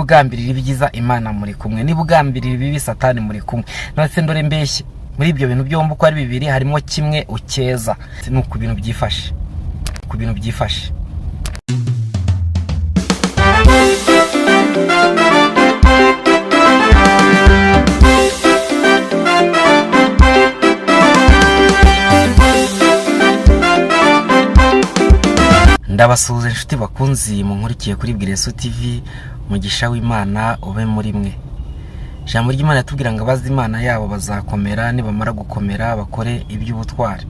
ugambirira ibyiza Imana muri kumwe, niba ugambirira ibibi Satani muri kumwe. None ndore mbeshye muri ibyo bintu byombi uko ari bibiri harimo kimwe ukeza. Ni ku bintu byifashe, ku bintu byifashe. Ndabasuhuza inshuti bakunzi munkurikiye kuri Bwireso TV, mugisha w'Imana ube muri mwe. Jambo ry'Imana yatubwira ngo abazi Imana yabo bazakomera, nibamara gukomera bakore iby'ubutwari.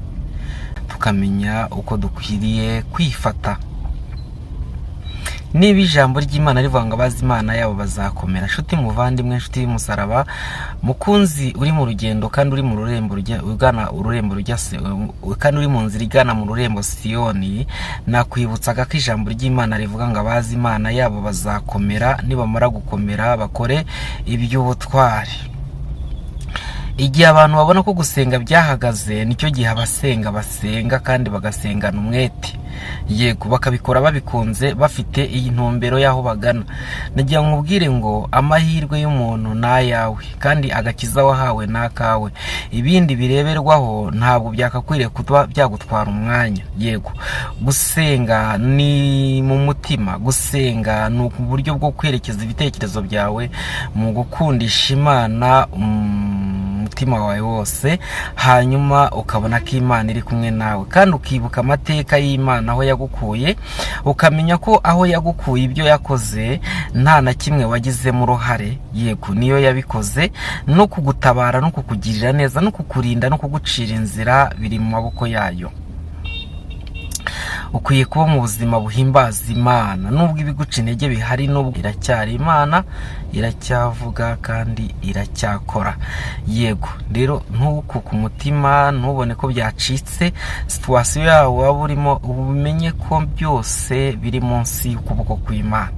Tukamenya uko dukwiriye kwifata. Niba ijambo ry'Imana rivuga ngo abazi Imana yabo bazakomera, nshuti muvandimwe, nshuti y'umusaraba, mukunzi uri mu rugendo kandi uri mu rurembo ugana ururembo rujya kandi uri mu nzira igana mu rurembo Siyoni, nakwibutsaga ko ijambo ry'Imana rivuga ngo abazi Imana yabo bazakomera, nibamara gukomera bakore iby'ubutwari. Igihe abantu babona ko gusenga byahagaze, nicyo gihe abasenga basenga kandi bagasengana umwete. Yego, bakabikora babikunze, bafite iyi ntumbero yaho bagana. Nagira nkubwire ngo amahirwe y'umuntu nayawe kandi agakiza wahawe nakawe. Ibindi bireberwaho ntabwo byakakwiriye kuba byagutwara umwanya. Yego, gusenga ni mu mutima, gusenga ni uburyo bwo kwerekeza ibitekerezo byawe mu gukundisha Imana umutima wawe wose, hanyuma ukabona ko Imana iri kumwe nawe kandi ukibuka amateka y'Imana aho yagukuye, ukamenya ko aho yagukuye ibyo yakoze nta na kimwe wagizemo uruhare. Yego, niyo yabikoze, no kugutabara no kukugirira neza no kukurinda no kugucira inzira biri mu maboko yayo. Ukwiye kuba mu buzima buhimbaza Imana, nubwo ibiguca intege bihari, nubwo iracyari Imana, iracyavuga kandi iracyakora. Yego, rero ntukuke umutima, ntubone ko byacitse situwasiyo yawe waba urimo, umenye ko byose biri munsi y'ukuboko kw'Imana.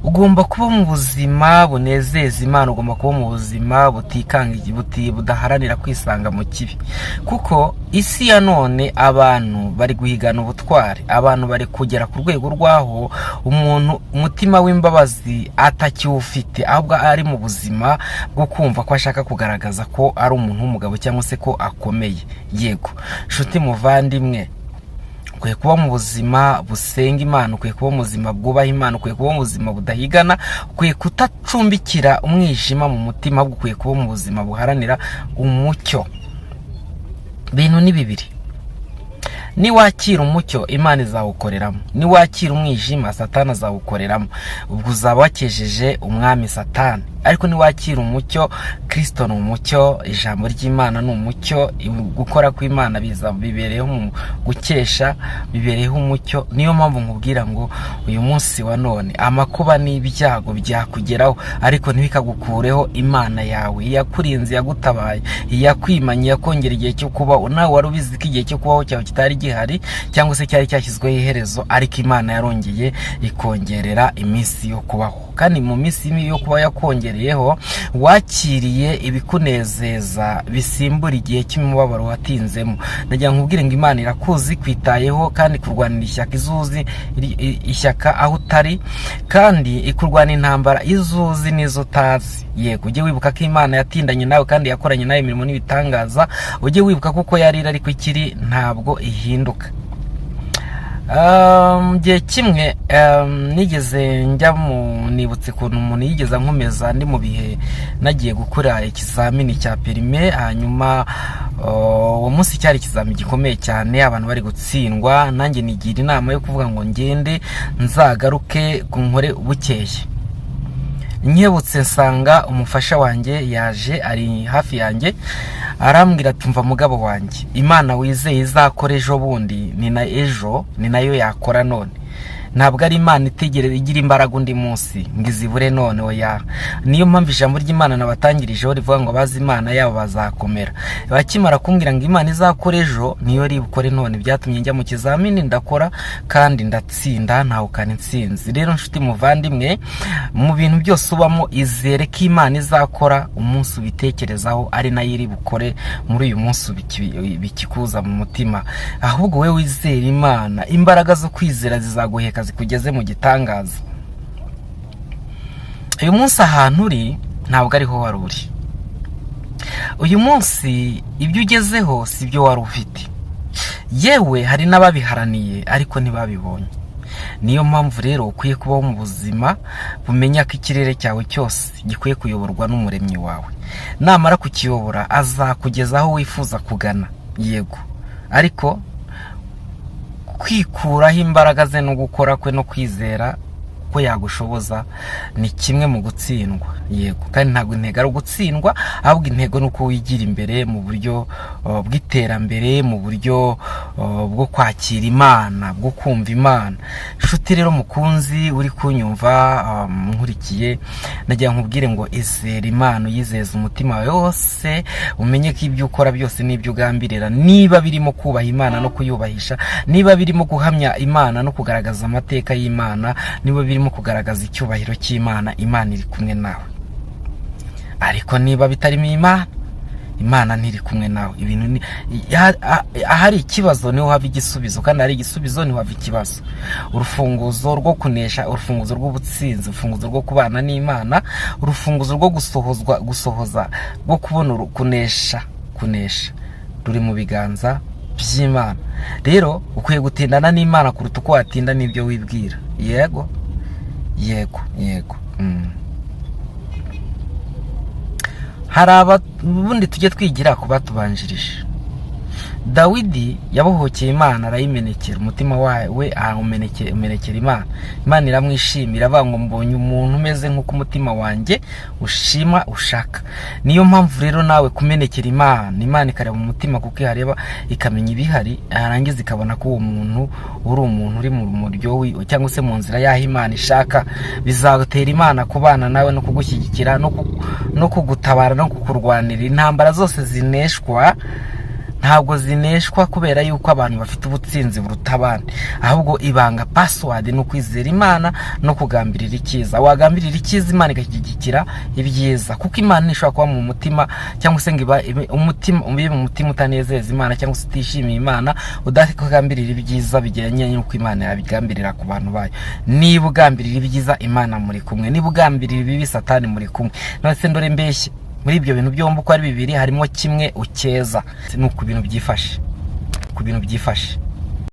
Ugomba kuba mu buzima bunezeza Imana, ugomba kuba mu buzima butikanga budaharanira kwisanga mu kibi, kuko isi ya none abantu bari guhigana ubutwari, abantu bari kugera ku rwego rwaho umuntu umutima w'imbabazi atakiwufite, ahubwo ari mu buzima bwo kumva ko ashaka kugaragaza ko ari umuntu w'umugabo cyangwa se ko akomeye. Yego, nshuti muvandimwe, ukwiye kuba mu buzima busenga Imana, ukwiye kuba mu buzima bwubaha Imana, ukwiye kuba mu buzima budahigana, ukwiye kutacumbikira umwijima mu mutima, ahubwo ukwiye kuba mu buzima buharanira umucyo. Bintu ni bibiri. Niwakira umucyo Imana izawukoreramo, niwakira umwijima Satani azawukoreramo. Ubwo uzaba wakejeje umwami Satani. Ariko niwakira umucyo, Kristo ni umucyo, ijambo ry'Imana ni umucyo, gukora kw'Imana bibereyeho gukesha, bibereyeho umucyo. Niyo mpamvu nkubwira ngo uyu munsi wa none amakuba n'ibyago byakugeraho, ariko ntibikagukureho Imana yawe yakurinze, yagutabaye, yakwimanye, yakongera igihe cyo kubaho. Nawe wari ubizi ko igihe cyo kubaho cyawe kitari gihari cyangwa se cyari cyashyizweho iherezo, ariko Imana yarongeye ikongerera iminsi yo kubaho. Kandi mu minsi yo kuba yakongereyeho, wakiriye ibikunezeza bisimbura igihe cy'umubabaro watinzemo. Nagira nkubwire ngo Imana irakuzi, kwitayeho kandi kurwanira ishyaka izuzi ishyaka aho utari, kandi ikurwana intambara izuzi n'izo utazi. Yego, ujye wibuka ko Imana yatindanye nawe kandi yakoranye nawe imirimo n'ibitangaza. Ujye wibuka kuko yarira ariko ikiri ntabwo ihinduka. Gihe kimwe nigeze njya nibutse ukuntu umuntu yigeze nkomeza ndi mu bihe nagiye gukora ikizamini cya perime. Hanyuma uwo munsi cyari ikizamini gikomeye cyane, abantu bari gutsindwa, nanjye nigira inama yo kuvuga ngo ngende nzagaruke nkore bukeye. Nyebutse nsanga umufasha wanjye yaje ari hafi yanjye, arambwira tumva mugabo wanjye, Imana wizeye izakora ejo bundi ni nayo yakora none. ntabwo ari Imana itegereza igira imbaraga undi munsi ngizibure none oya. Niyo mpamvu ijambo ry'Imana nabatangirijeho rivuga ngo abazi Imana yabo bazakomera. Bakimara kumbwira ngo Imana izakora ejo niyo ribukore none, byatumye njya mu kizamini ndakora kandi ndatsinda ntahukana intsinzi. Rero nshuti muvandimwe, mu bintu byose ubamo izere ko Imana izakora umunsi ubitekerezaho ari nayo iri bukore muri uyu munsi bikikuza mu mutima. Ahubwo we wizera Imana, imbaraga zo kwizera zizaguheka zikugeze mu gitangaza. uyu munsi ahantu uri ntabwo ariho wari uri. Uyu munsi ibyo ugezeho si byo wari ufite. Yewe hari n'ababiharaniye ariko ntibabibonye. Niyo mpamvu rero ukwiye kubaho mu buzima bumenya ko ikirere cyawe cyose gikwiye kuyoborwa n'umuremyi wawe. Namara kukiyobora azakugeza aho wifuza kugana, yego, ariko kwikuraho imbaraga ze no gukora kwe no kwizera ko yagushoboza ni kimwe mu gutsindwa, yego. Kandi ntabwo intego ari ugutsindwa, ahubwo intego ni uko wigira imbere mu buryo bw'iterambere, mu buryo bwo kwakira Imana, bwo kumva Imana. Nshuti rero mukunzi uri kunyumva nkurikiye, nagira nkubwire ngo izere Imana, uyizeze umutima wawe wose, umenye ko ibyo ukora byose n'ibyo ugambirira, niba birimo kubaha Imana no kuyubahisha, niba birimo guhamya Imana no kugaragaza amateka y'Imana, niba birimo kugaragaza icyubahiro cy'Imana, Imana iri kumwe nawe. Ariko niba bitarimo Imana ntiri kumwe nawe, ibintu ahari ikibazo niho hava igisubizo, kandi hari igisubizo niho hava ikibazo. Urufunguzo rwo kunesha, urufunguzo rw'ubutsinzi, urufunguzo rwo kubana n'Imana, urufunguzo rwo gusohoza rwo kubona kunesha ruri mu biganza by'Imana. Rero ukwiye gutindana n'Imana kuruta uko watinda n'ibyo wibwira. Yego. Hari abundi tujye twigira ku batubanjirije. Dawidi yabohokeye Imana, arayimenekera, umutima we umenekera Imana. Imana iramwishimira, avuga ngo mbonye umuntu umeze nk'uko umutima wanjye ushima ushaka. Niyo mpamvu rero nawe kumenekera Imana ikareba mu mutima, kuko ihareba ikamenya ibihari, arangiza ikabona ko uwo muntu uri mu muryo cyangwa se mu nzira y'aho Imana ishaka. Bizatera Imana kubana nawe no kugushyigikira no kugutabara no kukurwanira. Intambara zose ntabwo zineshwa kubera yuko abantu bafite ubutsinzi buruta abandi, ahubwo ibanga password ni ukwizera Imana no kugambirira icyiza. Wagambirira icyiza, Imana igashyigikira ibyiza, kuko Imana ishobora kuba mu mutima, cyangwa se ngo mu mutima utanezeza Imana, cyangwa se utishimiye Imana, udakagambirira ibyiza bijyanye n'uko Imana yabigambirira ku bantu bayo. Niba ugambirira ibyiza, Imana muri kumwe. Niba ugambirira ibibi, Satani muri kumwe. None se ndore mbeshye, muri ibyo bintu byombi uko ari bibiri harimo kimwe ukeza. Ni ku bintu byifashe.